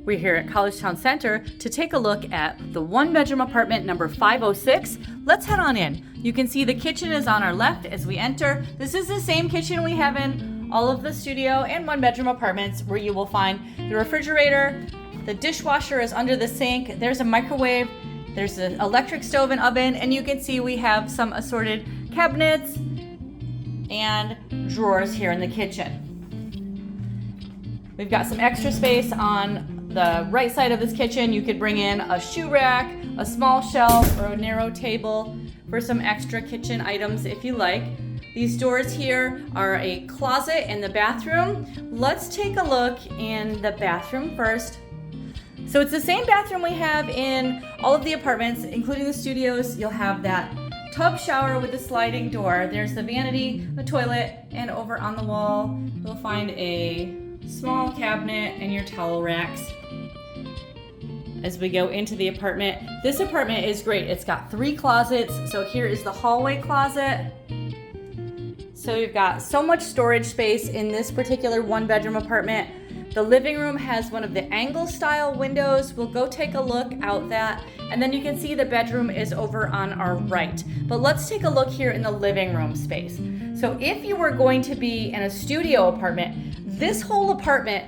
We're here at Collegetown Center to take a look at the one-bedroom apartment number 506. Let's head on in. You can see the kitchen is on our left as we enter. This is the same kitchen we have in all of the studio and one-bedroom apartments, where you will find the refrigerator, the dishwasher is under the sink, there's a microwave, there's an electric stove and oven, and you can see we have some assorted cabinets and drawers here in the kitchen. We've got some extra space on the right side of this kitchen. You could bring in a shoe rack, a small shelf, or a narrow table for some extra kitchen items if you like. These doors here are a closet in the bathroom. Let's take a look in the bathroom first. So it's the same bathroom we have in all of the apartments, including the studios. You'll have that tub shower with the sliding door. There's the vanity, the toilet, and over on the wall, you'll find a small cabinet and your towel racks. As we go into the apartment, this apartment is great. It's got 3 closets. So here is the hallway closet. So you've got so much storage space in this particular one-bedroom apartment. The living room has one of the angle style windows. We'll go take a look out that. And then you can see the bedroom is over on our right. But let's take a look here in the living room space. So if you were going to be in a studio apartment, this whole apartment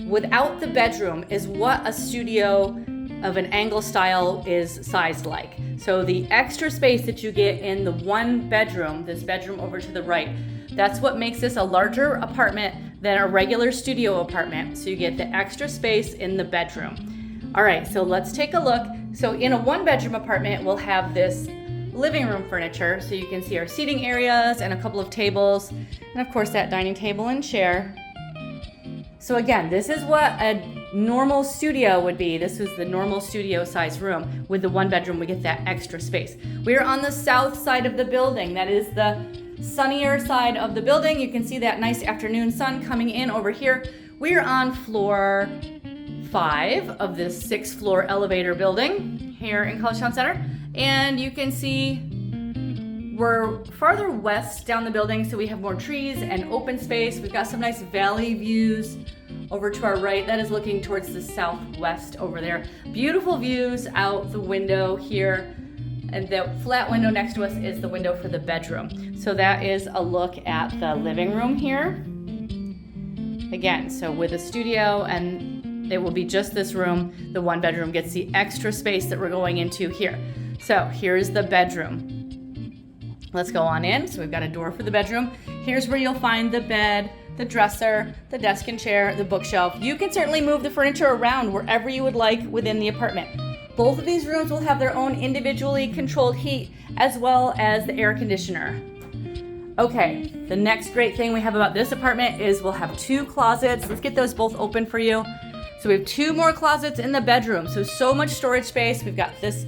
without the bedroom is what a studio of an angle style is sized like. So the extra space that you get in the one bedroom, this bedroom over to the right, that's what makes this a larger apartment than a regular studio apartment. So you get the extra space in the bedroom. All right, so let's take a look. So in a one-bedroom apartment, we'll have this living room furniture. So you can see our seating areas and a couple of tables, and of course that dining table and chair. So again, this is what a normal studio would be. This is the normal studio size room. With the one bedroom, we get that extra space. We're on the south side of the building. That is the sunnier side of the building. You can see that nice afternoon sun coming in over here. We're on floor 5 of this 6th floor elevator building here in Collegetown Center. And you can see we're farther west down the building, so we have more trees and open space. We've got some nice valley views over to our right. That is looking towards the southwest over there. Beautiful views out the window here. And the flat window next to us is the window for the bedroom. So that is a look at the living room here. Again, so with a studio, and it will be just this room, the one bedroom gets the extra space that we're going into here. So here's the bedroom. Let's go on in. So we've got a door for the bedroom. Here's where you'll find the bed, the dresser, the desk and chair, the bookshelf. You can certainly move the furniture around wherever you would like within the apartment. Both of these rooms will have their own individually controlled heat, as well as the air conditioner. Okay, the next great thing we have about this apartment is we'll have 2 closets. Let's get those both open for you. So we have 2 more closets in the bedroom. So much storage space. We've got this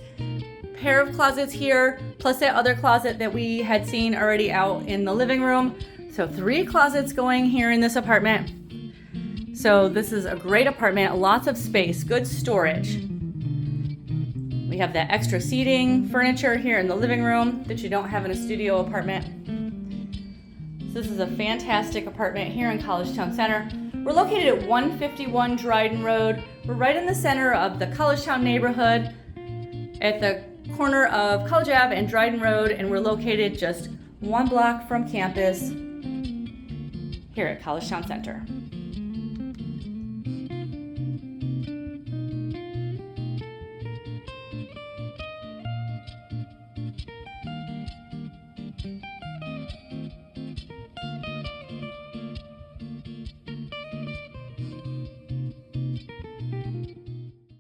pair of closets here, plus that other closet that we had seen already out in the living room. So 3 closets going here in this apartment. So this is a great apartment, lots of space, good storage. We have that extra seating, furniture here in the living room that you don't have in a studio apartment. So this is a fantastic apartment here in Collegetown Center. We're located at 151 Dryden Road. We're right in the center of the Collegetown neighborhood at the corner of College Ave and Dryden Road, and we're located just 1 block from campus here at Collegetown Center.